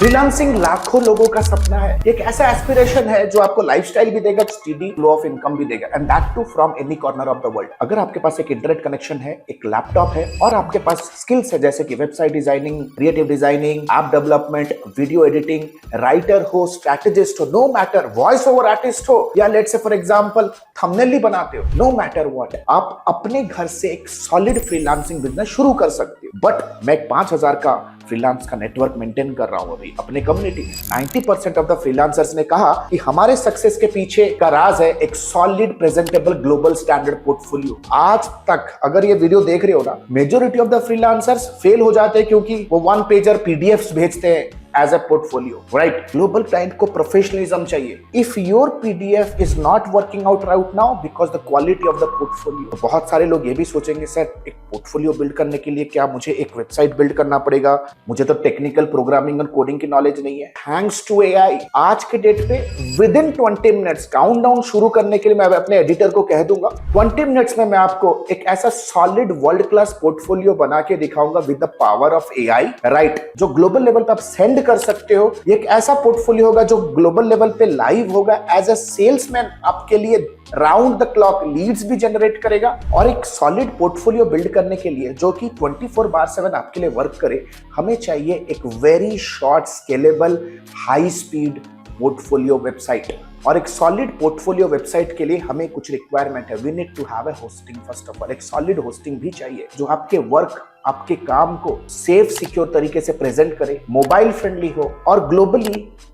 Freelancing लाखों लोगों का सपना है। एक ऐसा एस्पिरेशन है जो आपको लाइफस्टाइल भी देगा, स्टेडी फ्लो ऑफ इनकम भी देगा, and that too from any corner of the world. अगर आपके पास एक इंटरनेट कनेक्शन है, एक लैपटॉप है और आपके पास स्किल्स है जैसे कि website designing, creative designing, app development, video editing, writer हो, स्ट्रैटेजिस्ट हो, no matter, voice over artist हो या let's say for example thumbnail ही बनाते हो, नो मैटर व्हाट, आप अपने घर से एक सॉलिड फ्रीलांसिंग बिजनेस शुरू कर सकते हो। बट मैं 5,000 का फ्रीलांस का नेटवर्क मेंटेन कर रहा हूं अभी अपने कम्युनिटी। 90% ऑफ द फ्रीलांसर्स ने कहा कि हमारे सक्सेस के पीछे का राज है एक solid presentable global standard portfolio. आज तक अगर ये वीडियो देख रहे हो ना, majority of the freelancers fail हो जाते हैं क्योंकि वो 1 पेजर पीडीएफ्स भेजते हैं as a portfolio, right? Global client को प्रोफेशनलिज्म चाहिए। If your PDF is not working out right now because the quality of the portfolio, बहुत सारे लोग ये भी सोचेंगे सर एक पोर्टफोलियो बिल्ड करने के लिए क्या मुझे एक वेबसाइट बिल्ड करना पड़ेगा, मुझे तो टेक्निकल प्रोग्रामिंग और कोडिंग की नॉलेज नहीं है। थैंक्स टू एआई आज के डेट पे विद इन 20 मिनट्स काउंटडाउन शुरू करने के लिए मैं अपने एडिटर को कह दूंगा 20 मिनट्स में मैं आपको एक ऐसा सॉलिड वर्ल्ड क्लास पोर्टफोलियो बना के दिखाऊंगा with the power of AI, right? जो ग्लोबल लेवल पे आप सेंड कर सकते हो। एक ऐसा पोर्टफोलियो होगा जो ग्लोबल लेवल पे लाइव होगा, एज अ सेल्समैन आपके लिए राउंड द क्लॉक लीड्स भी जनरेट करेगा। और एक सॉलिड पोर्टफोलियो बिल्ड करने के लिए जो कि 24/7 आपके लिए वर्क करे, हमें चाहिए एक very short scalable high speed portfolio website. और एक सॉलिड पोर्टफोलियो वेबसाइट के लिए हमें कुछ रिक्वायरमेंट है। We need to have a hosting. First of all एक सॉलिड होस्टिंग भी चाहिए जो आपके वर्क, आपके काम को सेफ सिक्योर तरीके से प्रेजेंट करे, मोबाइल फ्रेंडली हो और ग्लोबली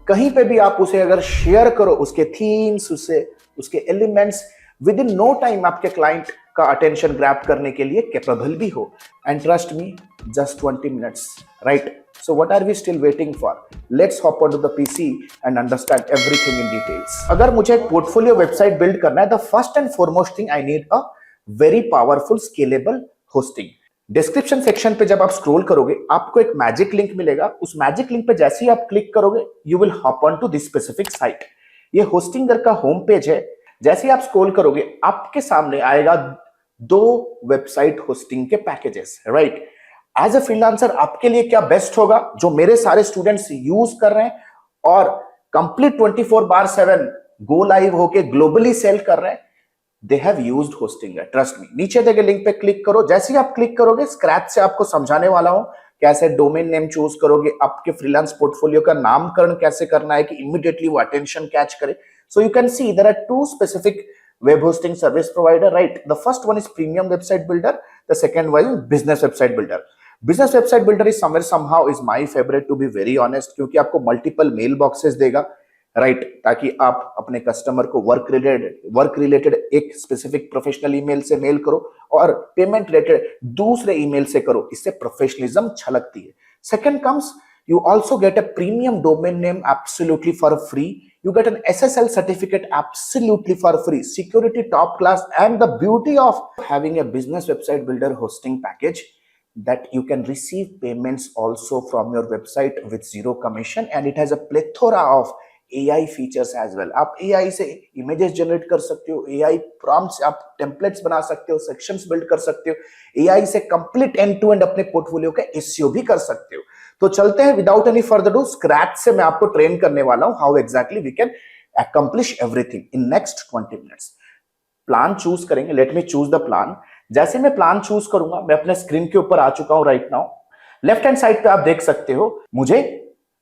कहीं पे भी आप उसे अगर शेयर करो, उसके थीम्स, उसके elements, within no time आपके क्लाइंट का अटेंशन ग्रैब करने के लिए कैपेबल भी हो। And trust me, just 20 minutes, right? So what are we still waiting for? Let's hop onto the PC and understand everything in details. अगर मुझे एक पोर्टफोलियो वेबसाइट बिल्ड करना है, the first and foremost thing I need a very powerful scalable hosting. Description section पे जब आप scroll करोगे आपको एक मैजिक लिंक मिलेगा। उस मैजिक लिंक पे जैसे ही आप क्लिक करोगे you will hop on to this specific site. ये होस्टिंगर का होम पेज है। जैसे ही आप स्क्रॉल करोगे आपके सामने आएगा 2 वेबसाइट होस्टिंग के packages, right? As a freelancer आपके लिए क्या बेस्ट होगा, जो मेरे सारे स्टूडेंट्स यूज कर रहे हैं और कंप्लीट 24/7 गो लाइव होके ग्लोबली सेल कर रहे हैं, they have used Hostinger, trust me. नीचे देखे लिंक पे क्लिक करो। जैसे ही आप क्लिक करोगे स्क्रैच से आपको समझाने वाला हूं कैसे डोमेन नेम चूज करोगे, आपके फ्रीलांस पोर्टफोलियो का नामकरण कैसे करना है कि इमीडिएटली वो अटेंशन कैच करे। So you can see there are 2 specific web hosting service provider, right? The first one is premium website builder, the second one is business website builder. Business website builder is somewhere somehow is my favorite to be very honest, क्योंकि आपको multiple mail boxes देगा, right? ताकि आप अपने customer को work related एक specific professional email से mail करो और पेमेंट रिलेटेड दूसरे ईमेल से करो। इससे प्रोफेशनलिज्म छलकती है। Second comes, you also get a premium domain name absolutely for free. You get an SSL certificate absolutely for free. Security top class, and the beauty of having a business website builder hosting package that you can receive payments also from your website with zero commission, and it has a plethora of AI features as well. आप AI से images generate कर सकते हो, AI prompts से आप templates बना सकते हो, sections build कर सकते हो, AI से complete end to end अपने पोर्टफोलियो का SEO भी कर सकते हो। तो चलते हैं without any further do, scratch से मैं आपको ट्रेन करने वाला हूं how exactly we can accomplish everything in next 20 minutes. Plan choose करेंगे। Let me choose the plan. जैसे मैं प्लान चूज करूंगा, मैं अपने स्क्रीन के ऊपर आ चुका हूं right now. Left hand side पे आप देख सकते हो मुझे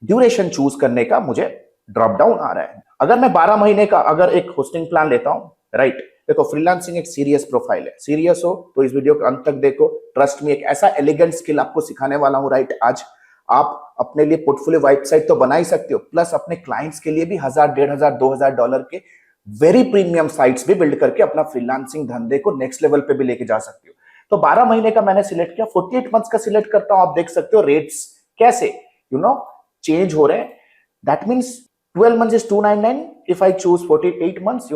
ड्यूरेशन चूज करने का मुझे ड्रॉप डाउन आ रहा है। अगर मैं 12 महीने का अगर एक होस्टिंग प्लान लेता हूं, राइट? देखो फ्रीलांसिंग एक सीरियस प्रोफाइल है। सीरियस हो तो इस वीडियो को अंत तक देखो। ट्रस्ट मी, एक ऐसा एलिगेंट स्किल आपको सिखाने वाला हूं, राइट? आज आप अपने लिए पोर्टफोलियो वेबसाइट तो बना ही सकते हो, प्लस अपने क्लाइंट्स के लिए भी $1,000, $1,500, $2,000 के वेरी प्रीमियम साइट्स भी बिल्ड करके अपना फ्रीलांसिंग धंधे को नेक्स्ट लेवल पे भी लेके जा सकते हो। तो 12 महीने का मैंने सिलेक्ट किया। 48 मंथ्स का सिलेक्ट करता हूं। आप देख सकते हो रेट्स कैसे चेंज हो रहे हैं। That means 12 months is $299. If I choose 48 months,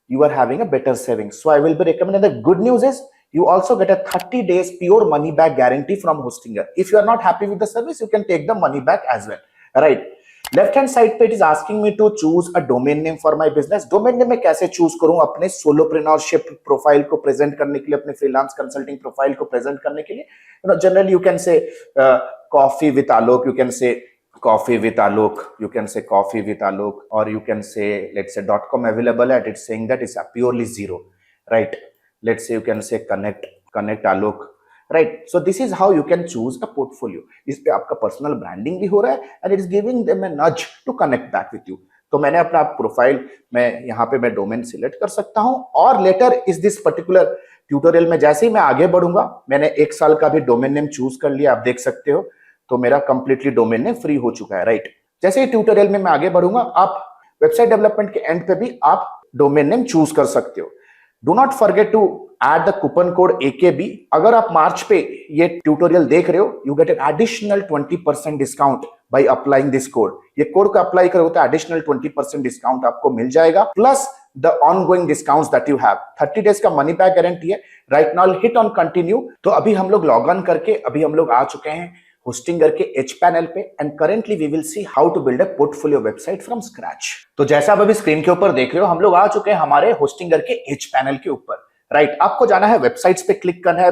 you are having a better savings. So I will be recommending. The good news is you also get a 30 days pure money back guarantee from Hostinger. If you are not happy with the service, you can take the money back as well, right? Left hand side पे it is asking me to choose a domain name for my business. Domain name मैं कैसे choose करूं अपने सोलोप्रेन्योरशिप profile को present करने के लिए, अपने फ्रीलांस कंसल्टिंग प्रोफाइल को प्रेजेंट करने के लिए? Generally you can say coffee with Alok, you can say coffee with Alok, you can say coffee with Alok, or you can say, let's say .com available at, it's saying that it's purely zero, right? Let's say you can say connect Alok, right? So this is how you can choose a portfolio. इस पे आपका personal branding भी हो रहा है and it is giving them a nudge to connect back with you. तो मैंने अपना प्रोफाइल मैं यहाँ पे मैं डोमेन सिलेक्ट कर सकता हूँ और लेटर इस दिस पर्टिकुलर ट्यूटोरियल में जैसे ही मैं आगे बढ़ूंगा, मैंने 1 साल का भी डोमेन नेम चूज कर लिया, आप देख सकते हो, तो मेरा कंप्लीटली डोमेन नेम फ्री हो चुका है, राइट? जैसे ही ट्यूटोरियल में मैं आगे बढ़ूंगा, आप वेबसाइट डेवलपमेंट के एंड पे भी आप डोमेन नेम चूज कर सकते हो। Do not forget to add the coupon code AKB। अगर आप मार्च पे ये ट्यूटोरियल देख रहे हो, you get an additional 20% discount by applying this code. ये कोड को अप्लाई करोगे तो एडिशनल 20% डिस्काउंट आपको मिल जाएगा, plus the ongoing discounts that you have. 30 days का मनी बैक गारंटी है। Right now hit on continue. तो अभी हम लोग लॉग ऑन करके अभी हम लोग आ चुके हैं होस्टिंगर के एच पैनल पे and currently we will see how to build a portfolio website from scratch. तो जैसा आप अभी स्क्रीन के ऊपर देख रहे हो, हम लोग आ चुके हैं हमारे होस्टिंगर के एच पैनल के ऊपर, राइट? आपको जाना है वेबसाइट्स पे, क्लिक करना है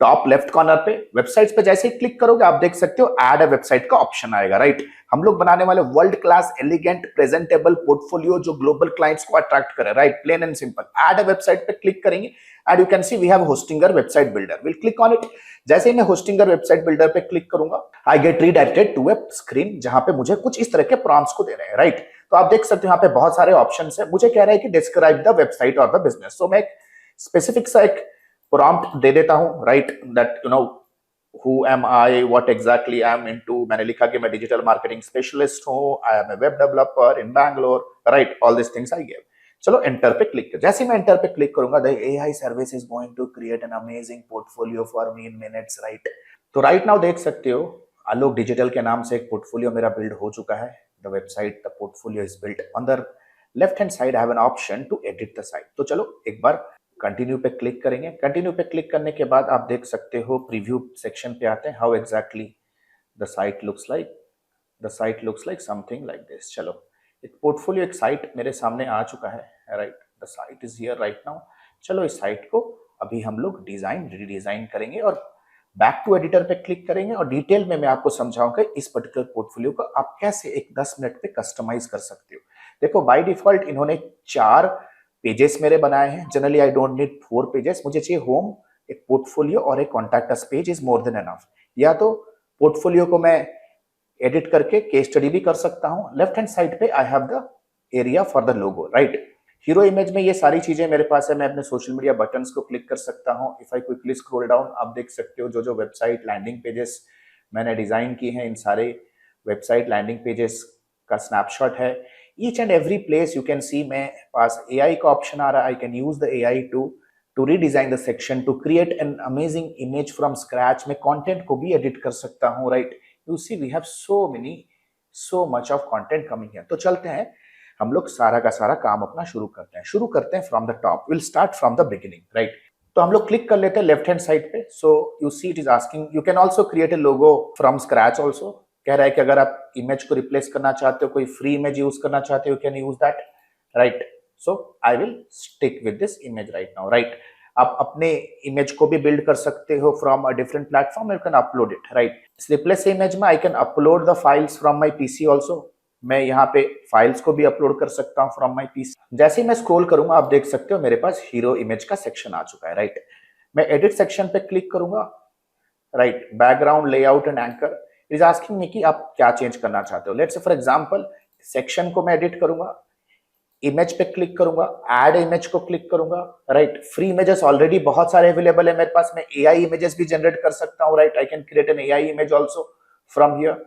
टॉप लेफ्ट कॉर्नर पे। वेबसाइट्स पे जैसे ही क्लिक करोगे, आप देख सकते हो ऐड अ वेबसाइट का ऑप्शन आएगा, राइट? हम लोग बनाने वाले world class elegant presentable portfolio जो ग्लोबल क्लाइंट्स को अट्रैक्ट करे, right? Plain and simple. Add a website पे क्लिक करेंगे and you can see we have Hostinger website builder. Will click on it. जैसे ही मैं होस्टिंगर वेबसाइट बिल्डर पे click करूंगा, I get redirected to a screen जहां पे मुझे कुछ इस तरह के प्रॉम्प्ट्स को दे रहे हैं, राइट? तो आप देख सकते हो यहाँ पे बहुत सारे ऑप्शंस है। मुझे कह रहा है कि डिस्क्राइब द वेबसाइट और द बिजनेस। सो मैं स्पेसिफिक सा एक प्रॉम्प्ट दे देता हूं, right? That you know who am I, what exactly I am into। मैंने लिखा कि मैं डिजिटल मार्केटिंग स्पेशलिस्ट हूं, I am a web developer in Bangalore, right? All this things I give. चलो एंटर पे क्लिक कर। जैसे मैं एंटर पे क्लिक करूंगा, the AI service is going to create an amazing portfolio for me in minutes, right? तो right now देख सकते हो आलोक डिजिटल के नाम से एक पोर्टफोलियो मेरा बिल्ड हो चुका है। The website, the portfolio is built. On the left hand side I have an option to edit the site. तो चलो एक बार कंटिन्यू पे क्लिक करेंगे। कंटिन्यू पे क्लिक करने के बाद आप देख सकते हो प्रीव्यू सेक्शन पे आते हैं। How exactly the site looks like. The site looks like something like this. चलो एक पोर्टफोलियो, एक साइट मेरे सामने आ चुका है, right? The site is here right now. चलो इस साइट को अभी हम लोग डिजाइन रीडिजाइन करेंगे और बैक टू एडिटर पे क्लिक करेंगे और डिटेल में मैं आपको समझाऊंगा इस पर्टिकुलर पोर्टफोलियो को आप कैसे एक 10 मिनट पे कस्टमाइज कर सकते हो। देखो बाय डिफॉल्ट इन्होंने 4 पेजेस मेरे बनाए हैं। Generally I don't need 4 pages. मुझे चाहिए होम, एक पोर्टफोलियो और एक contact us page is more than enough. या तो पोर्टफोलियो को मैं एडिट करके केस स्टडी भी कर सकता हूं। लेफ्ट हैंड साइड पे आई have the area for the logo, right? Hero image में ये सारी चीजें मेरे पास है। मैं अपने सोशल मीडिया बटन्स को क्लिक कर सकता हूं। If I quickly scroll down, आप देख सकते हो जो जो वेबसाइट लैंडिंग पेजेस मैंने डिजाइन की हैं, इन सारे वेबसाइट लैंडिंग पेजेस का स्नैपशॉट है। Each and every place you can सी मेरे पास AI का ऑप्शन आ रहा है। I can use the AI to redesign the section, to create an amazing image from scratch. मैं कंटेंट को भी एडिट कर सकता हूं, right? You see we have so much of content coming here. तो चलते हैं हम लोग सारा का सारा काम अपना शुरू करते हैं from the top. Will start from the beginning, right? तो हम लोग क्लिक कर लेते हैं लेफ्ट हैंड साइड पे। So you see it is asking you can also create a logo from scratch also. कह रहा है कि अगर आप इमेज को रिप्लेस करना चाहते हो, कोई फ्री इमेज यूज करना चाहते हो, can use that, right? So I will stick with this image right now, right? आप अपने इमेज को भी बिल्ड कर सकते हो from a different platform, you can upload it, right? Replace image में I can upload the files from my PC also. मैं यहाँ पे फाइल्स को भी अपलोड कर सकता हूँ फ्रॉम माई पीसी। जैसे ही मैं स्क्रॉल करूंगा, आप देख सकते हो मेरे पास हीरो इमेज का सेक्शन आ चुका है, राइट? मैं एडिट सेक्शन पे क्लिक करूंगा, right? Background, layout and anchor is asking मी कि आप क्या चेंज करना चाहते हो। Let's say for example section को मैं एडिट करूंगा, इमेज पे क्लिक करूंगा, ऐड इमेज को क्लिक करूंगा, राइट? फ्री इमेजेस ऑलरेडी बहुत सारे अवेलेबल है मेरे पास। मैं AI इमेजेस भी जनरेट कर सकता हूं, right? I can create an AI image also from here.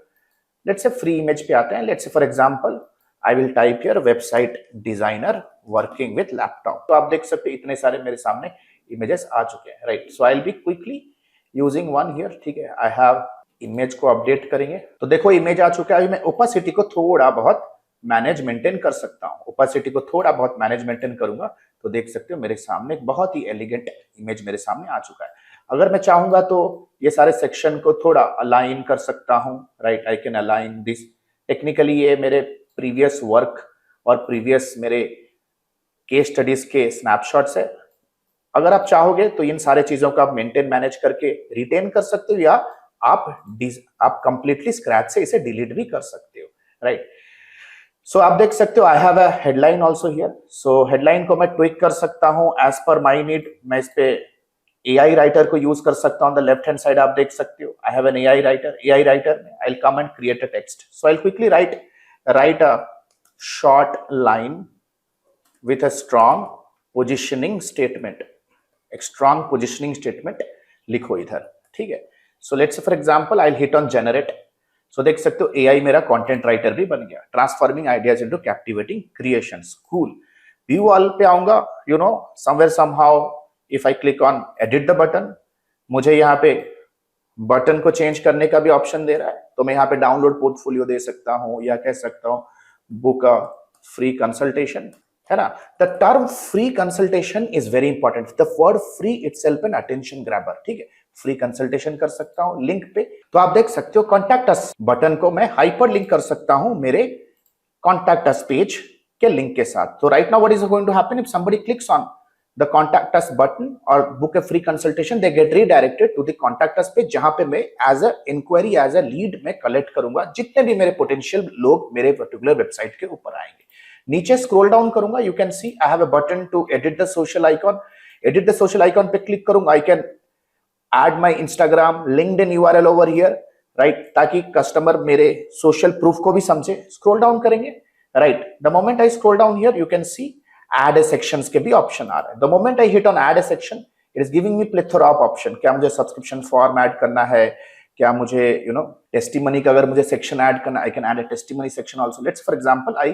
Let's say free image पे आते हैं। Let's say for example I will type here website designer working with laptop. तो आप देख सकते हैं इतने सारे मेरे सामने इमेजेस आ चुके हैं, right? So I will be quickly using one here, ठीक है? आई हैव इमेज को अपडेट करेंगे। तो देखो इमेज आ चुका है। अभी मैं ओपेसिटी को थोड़ा बहुत मैनेज मेंटेन कर सकता हूं। ओपेसिटी को थोड़ा बहुत मैनेज मेंटेन करूंगा तो देख सकते हो मेरे सामने एक बहुत ही एलिगेंट इमेज मेरे सामने आ चुका है। अगर मैं चाहूंगा तो ये सारे सेक्शन को थोड़ा अलाइन कर सकता हूं, right? I can align this. Technically ये मेरे प्रीवियस वर्क और प्रीवियस मेरे केस स्टडीज के स्नैपशॉट्स है। अगर आप चाहोगे तो इन सारे चीजों को आप मेंटेन मैनेज करके रिटेन कर सकते हो या आप कंप्लीटली स्क्रैच से इसे डिलीट भी कर सकते हो, राइट। सो आप देख सकते हो I have a headline also here. So headline को मैं ट्विक कर सकता हूं एज पर माय नीड। मैं इस पे एआई राइटर को यूज कर सकता हूं। द लेफ्ट हैंड साइड आप देख सकते हो I have an AI writer. AI writer में I will come and create a text. So I will quickly write a short line with a strong positioning statement। एक strong positioning statement लिखो इधर, ठीक है। So let's say for example I'll hit on generate। So देख सकते हो AI मेरा content writer भी बन गया। Transforming ideas into captivating creations। Cool। View all पे आऊंगा, you know, somewhere somehow if I click on edit the button, मुझे यहाँ पे बटन को चेंज करने का भी ऑप्शन दे रहा है। तो मैं यहाँ पे डाउनलोड पोर्टफोलियो दे सकता हूँ या कह सकता हूँ बुक अ फ्री कंसल्टेशन, है ना। The term free consultation is very important. The word free itself an attention grabber, ठीक है। फ्री कंसल्टेशन कर सकता हूं लिंक पे। तो आप देख सकते हो कॉन्टैक्ट अस बटन को मैं हाइपर लिंक कर सकता हूं मेरे कॉन्टैक्ट अस पेज के लिंक के साथ। तो right now what is going to happen if somebody clicks on the contact us button और book a free consultation, they get redirected to the contact us page, जहां पे मैं as a inquiry as a lead में collect करूंगा जितने भी मेरे potential लोग मेरे पर्टिकुलर वेबसाइट के ऊपर आएंगे। नीचे स्क्रॉल डाउन करूंगा, you can see I have a button to edit the social icon. Edit the social icon पे क्लिक करूंगा, I can add my Instagram LinkedIn URL over here, right, ताकि customer मेरे social proof को भी समझे। Scroll down करेंगे, right. The moment I scroll down here you can see add a sections के भी ऑप्शन आ रहा है। The moment I hit on add A section it is giving me plethora of option. क्या मुझे subscription form add करना है, क्या मुझे यू नो टेस्टिमनी का अगर मुझे सेक्शन ऐड करना, आई can add a testimony section also. Let's for example I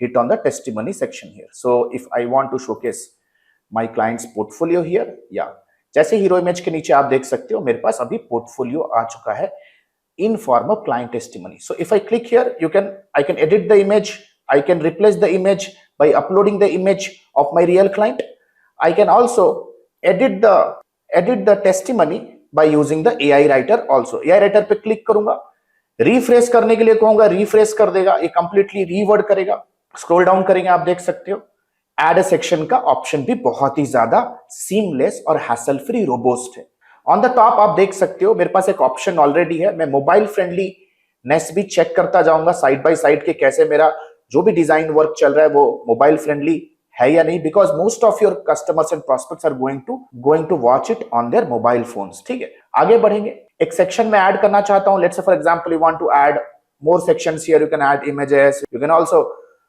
hit on the testimony section here। So if I want to showcase my client's portfolio here, yeah, जैसे hero image के नीचे आप देख सकते हो मेरे पास अभी पोर्टफोलियो आ चुका है in form of client testimony। So if I click here, I can edit the image, I can replace the image by uploading the image of my real client। I can also edit the testimony by using the AI writer also। AI writer पे click करूंगा, refresh करने के लिए कहूंगा, refresh कर देगा, ये completely reward करेगा। स्क्रॉल डाउन करेंगे, आप देख सकते हो एड ए सेक्शन का ऑप्शन भी बहुत ही ज्यादा सीमलेस और हैसल फ्री रोबोस्ट है। ऑन द टॉप आप देख सकते हो मेरे पास एक ऑप्शन ऑलरेडी है। मैं मोबाइल फ्रेंडलीनेस भी चेक करता जाऊंगा साइड बाय साइड के कैसे मेरा जो भी डिजाइन वर्क चल रहा है वो मोबाइल फ्रेंडली है या नहीं, because most of your customers and prospects are going to watch it on their mobile phones, ठीक है। आगे बढ़ेंगे, एक सेक्शन में ऐड करना चाहता हूं। Let's say for example you want to add more sections here, you can add images, you can also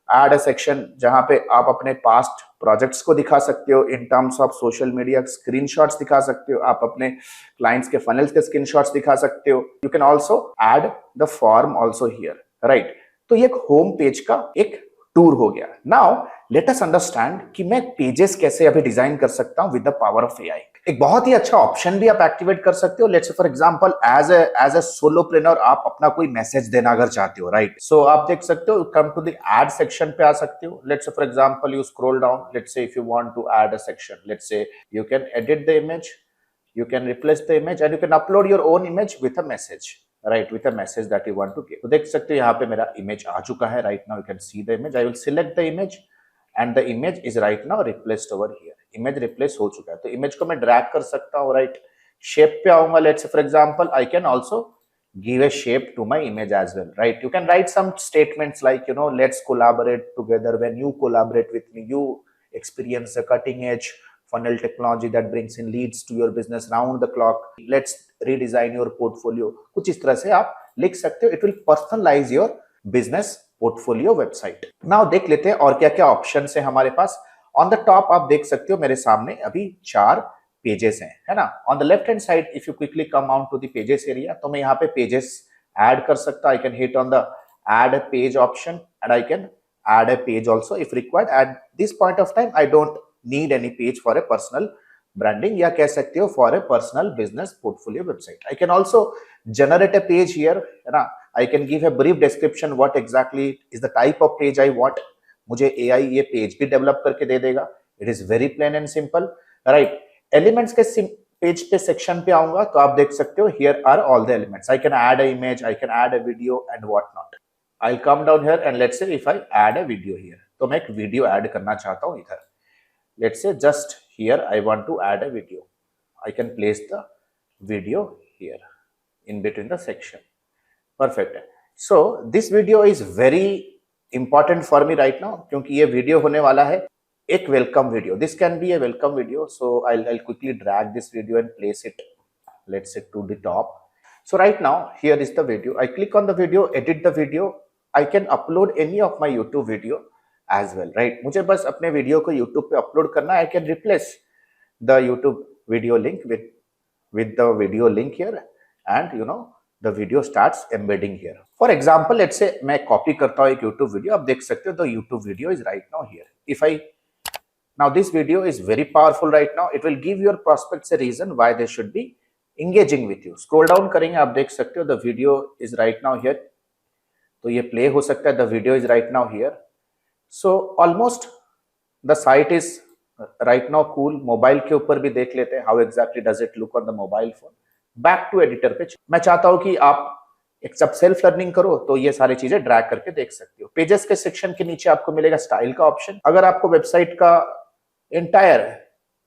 add a section जहां पे आप अपने पास्ट प्रोजेक्ट्स को दिखा सकते हो in terms of social media, screenshots दिखा सकते हो, आप अपने क्लाइंट्स के फनल्स के स्क्रीनशॉट्स दिखा सकते हो। You can also add the form also here, right. तो ये एक होम पेज का एक टूर हो गया। नाउ लेट अस अंडरस्टैंड कि मैं पेजेस कैसे अभी डिजाइन कर सकता हूं with the power of AI. एक बहुत ही अच्छा ऑप्शन भी आप एक्टिवेट कर सकते हो। Let's say for example as a solopreneur आप अपना कोई मैसेज देना अगर चाहते हो, राइट। सो आप देख सकते हो come to the add section पे आ सकते हो। Let's say for example you scroll down, let's say if you want to add a section, let's say you can edit the image, you can replace the image and you can upload your own image with a message, right, with a message that you want to give। तो देख सकते हो यहाँ पे मेरा image आ चुका है। right now you can see the image। I will select the image and the image is right now replaced over here। image replace हो चुका है, तो image को मैं drag कर सकता हूँ, right। shape पे आऊंगा, let's say for example I can also give a shape to my image as well, right। you can write some statements like, you know, let's collaborate together, when you collaborate with me you experience a cutting edge funnel technology that brings in leads to your business round the clock, let's redesign your portfolio। कुछ इस तरह से आप लिख सकते हो। it will personalize your business portfolio website। now देख लेते हैं और क्या क्या ऑप्शन है हमारे पास। on the top आप देख सकते हो मेरे सामने अभी 4 पेजेस हैं, है ना। on the left hand side if you quickly come on to the pages area, तो मैं यहाँ पे पेजेस ऐड कर सकता हूँ। I can hit on the add a page option and I can add a page also if required। at this point of time I don't need any page for a personal branding, या कह सकते हो for a personal business portfolio website। I can also generate a page here, है ना। I can give a brief description what exactly is the type of page I want। मुझे AI ये page भी develop करके दे देगा। It is very plain and simple, right। elements के page पे section पे आऊंगा तो आप देख सकते हो here are all the elements। I can add a image, I can add a video and what not। I'll come down here and let's say if I add a video here, तो मैं एक video add करना चाहता हूँ इधर। let's say just here I want to add a video, I can place the video here in between the section. Perfect. So this video is very important for me right now क्योंकि ये video होने वाला है एक welcome video. This can be a welcome video. So I'll quickly drag this video and place it, let's say, to the top. So right now here is the video. I click on the video, edit the video. I can upload any of my YouTube video as well, right? मुझे बस अपने video को YouTube पे upload करना. I can replace the YouTube video link with the video link here, and the video starts embedding here. For example, let's say मैं copy करता हूँ एक YouTube video. आप देख सकते हो the YouTube video is right now here. Now this video is very powerful right now. It will give your prospects a reason why they should be engaging with you. Scroll down करेंगे, आप देख सकते हो the video is right now here. तो ये play हो सकता है. The video is right now here. So almost the site is right now cool. Mobile के ऊपर भी देख लेते हैं how exactly does it look on the mobile phone. Back to editor पे मैं चाहता हूं कि आप एक सब सेल्फ लर्निंग करो तो ये सारी चीजें ड्रैग करके देख सकते हो. पेजेस के सेक्शन के नीचे आपको मिलेगा स्टाइल का ऑप्शन. अगर आपको वेबसाइट का entire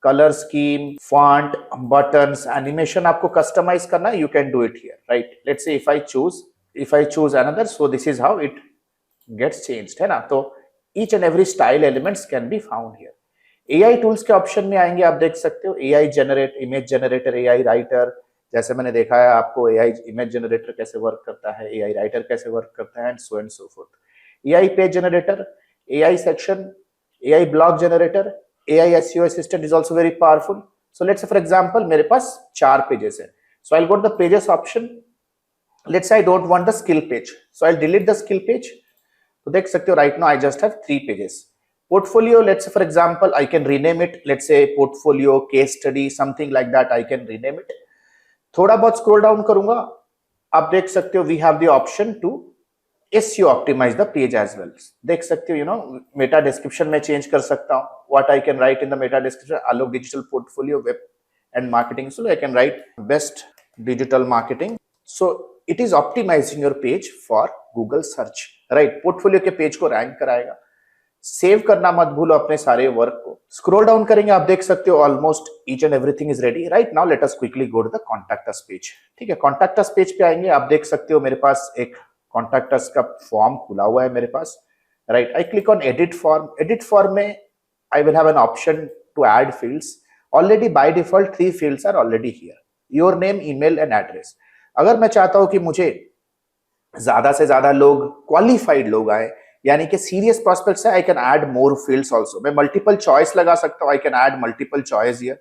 colour scheme, font, buttons, animation आपको कस्टमाइज करना है, you can do it here, right? Let's say if I choose another, so this is how it gets changed, है ना? तो each and every style elements can be found here. AI tools के option में आएंगे, आप देख सकते हो AI generate, image generator, AI writer. जैसे मैंने देखा है आपको एआई इमेज जनरेटर कैसे वर्क करता है, एआई राइटर कैसे वर्क करता है, and so forth. AI page generator, AI section, AI blog generator, AI SEO assistant is also very powerful. So let's say for example मेरे पास 4 पेजेस है. So I will go to the pages option. Let's I don't want the skill page, so I will delete the skill page. तो देख सकते हो right now I just have 3 pages. Portfolio, let's say for example I can rename it, let's say portfolio, case study, something like that. I can rename it. थोड़ा बहुत scroll down करूंगा, आप देख सकते हो we have the option to SEO optimise the page as well. देख सकते हो मेटा डिस्क्रिप्शन में चेंज कर सकता हूं. What I can write in the meta description, Alok digital portfolio web and marketing. So I can write best digital marketing. So it is optimising your page for Google search, right? Portfolio के page को rank कराएगा. Save करना मत भूलो अपने सारे work को. Scroll down करेंगे, आप देख सकते हो almost each and everything is ready. Right now let us quickly go to the contact us page. ठीक है, कॉन्टैक्ट अस पेज पे आएंगे, आप देख सकते हो मेरे पास एक कॉन्टैक्ट अस का फॉर्म खुला हुआ है मेरे पास. Right, I click on edit form. Edit form में I will have an option to add fields. Already by default 3 fields are already here, your name, email and address. अगर मैं चाहता हूं कि मुझे ज्यादा से ज्यादा लोग, क्वालिफाइड लोग आए, यानी कि सीरियस प्रोस्पेक्ट्स है, I can add more fields also. मैं मल्टीपल चॉइस लगा सकता हूं. आई can add multiple choice here.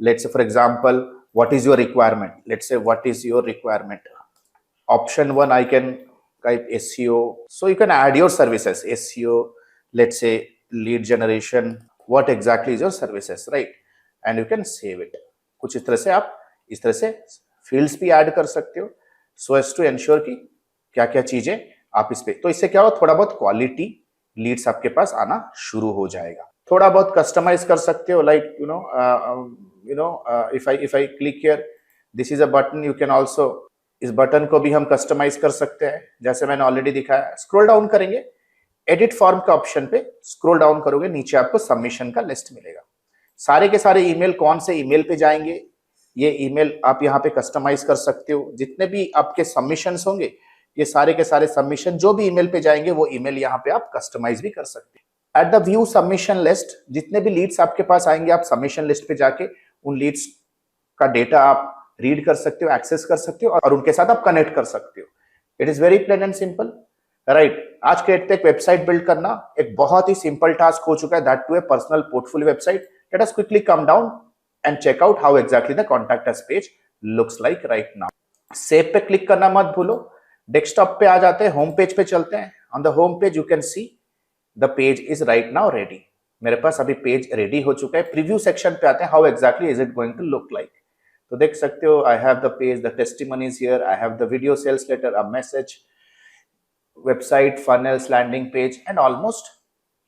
Let's say for example what is your requirement. Let's say what is your requirement. Option 1 I can type SEO. So you can add your services. SEO, let's say lead generation, what exactly is your services, right? And you can save it. कुछ इस तरह से आप इस तरह से fields भी add कर सकते हो, सो एज टू एंश्योर कि क्या क्या चीजें आप इस पे. तो इससे क्या हो, थोड़ा बहुत क्वालिटी लीड्स आपके पास आना शुरू हो जाएगा. थोड़ा बहुत कस्टमाइज कर सकते हो, like if I click here, this is a button, you can also, इस बटन को भी हम कस्टमाइज कर सकते हैं जैसे मैंने ऑलरेडी दिखाया. स्क्रॉल डाउन करेंगे, एडिट फॉर्म के ऑप्शन पे स्क्रॉल डाउन करोगे, नीचे आपको सबमिशन का लिस्ट मिलेगा. सारे के सारे ईमेल कौन से ईमेल पे जाएंगे, ये ईमेल आप यहाँ पे कस्टमाइज कर सकते हो. जितने भी आपके सबमिशंस होंगे, ये सारे के सारे सबमिशन जो भी ईमेल पे जाएंगे वो ईमेल यहाँ पे आप कस्टमाइज भी कर सकते हैं. At the view submission list, जितने भी लीड्स आपके पास आएंगे, आप सबमिशन लिस्ट पे जाके उन लीड्स का डेटा आप रीड कर सकते हो, एक्सेस कर सकते हो और उनके साथ आप कनेक्ट कर सकते हो. It is very plain and simple, right? आज के डेट पे एक वेबसाइट बिल्ड करना एक बहुत ही सिंपल टास्क हो चुका है, that to a personal portfolio website. Let us quickly come down and check out how exactly the contact us page looks like right now. Save पे क्लिक करना मत भूलो. डेस्कटॉप पे आ जाते हैं, होम पेज पे चलते हैं. On the home page you can see the page is right now ready. मेरे पास अभी पेज रेडी हो चुका है. प्रीव्यू सेक्शन पे आते हैं, how exactly is it going to look like. तो देख सकते हो I have the page, the testimonies here, I have the video sales letter, a message, website, funnels, landing page, and almost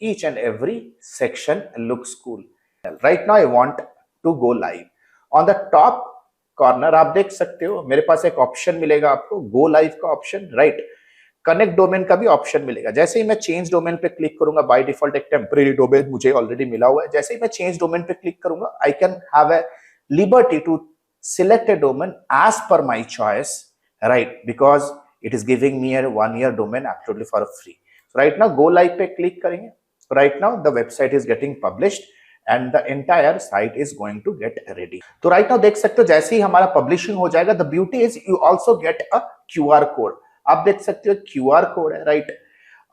each and every section looks cool. Right now I want to go live. On the top corner आप देख सकते हो मेरे पास एक option मिलेगा आपको, go live का option, right? Connect domain का भी ऑप्शन मिलेगा. जैसे ही मैं चेंज डोमेन पे क्लिक करूंगा, बाय डिफॉल्ट एक टेम्परेरी डोमेन मुझे ऑलरेडी मिला हुआ है. जैसे ही मैं चेंज डोमेन पे क्लिक करूंगा, I can have a liberty to select a domain as per my choice right? Because it is giving me a 1 year domain absolutely for free. So right now go live पे click करेंगे. Right now the website is getting published and the entire site is going to get ready. तो right now देख सकते हो जैसे ही हमारा publishing हो जाएगा, the beauty is you also get a QR code. आप देख सकते हो QR कोड है, राइट?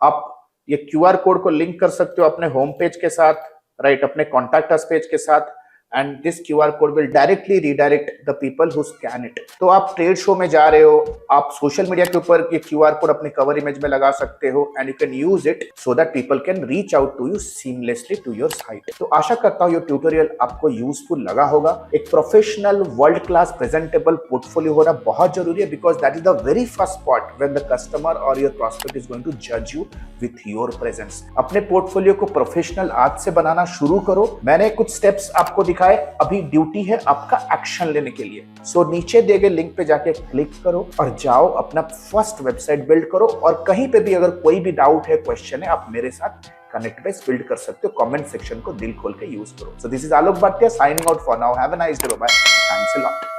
आप ये QR कोड को लिंक कर सकते हो अपने होम पेज के साथ, राइट, अपने कॉन्टैक्ट अस पेज के साथ, and this QR code will directly redirect the people who scan it. तो आप ट्रेड शो में जा रहे हो, आप सोशल मीडिया के ऊपर ये QR कोड अपने कवर इमेज में लगा सकते हो and you can use it so that people can reach out to you seamlessly to your site. तो आशा करता हूँ ये ट्यूटोरियल आपको यूजफुल लगा होगा. एक professional world class presentable portfolio होना बहुत जरूरी है, because that is the very first spot when the customer और your prospect is going to जज यू विथ योर प्रेजेंस. अपने पोर्टफोलियो को प्रोफेशनल आज से बनाना शुरू करो. मैंने कुछ स्टेप्स आपको दिखाए, अभी ड्यूटी है आपका एक्शन लेने के लिए. सो नीचे दिए गए लिंक पे जाके क्लिक करो और जाओ अपना फर्स्ट वेबसाइट बिल्ड करो. और कहीं पे भी अगर कोई भी डाउट है, क्वेश्चन है, आप मेरे साथ कनेक्ट बेस बिल्ड कर सकते हो. कमेंट सेक्शन को दिल खोल के यूज करो. So this is Alok Bhatia signing out for now. Have a nice day. Bye. Thanks a lot.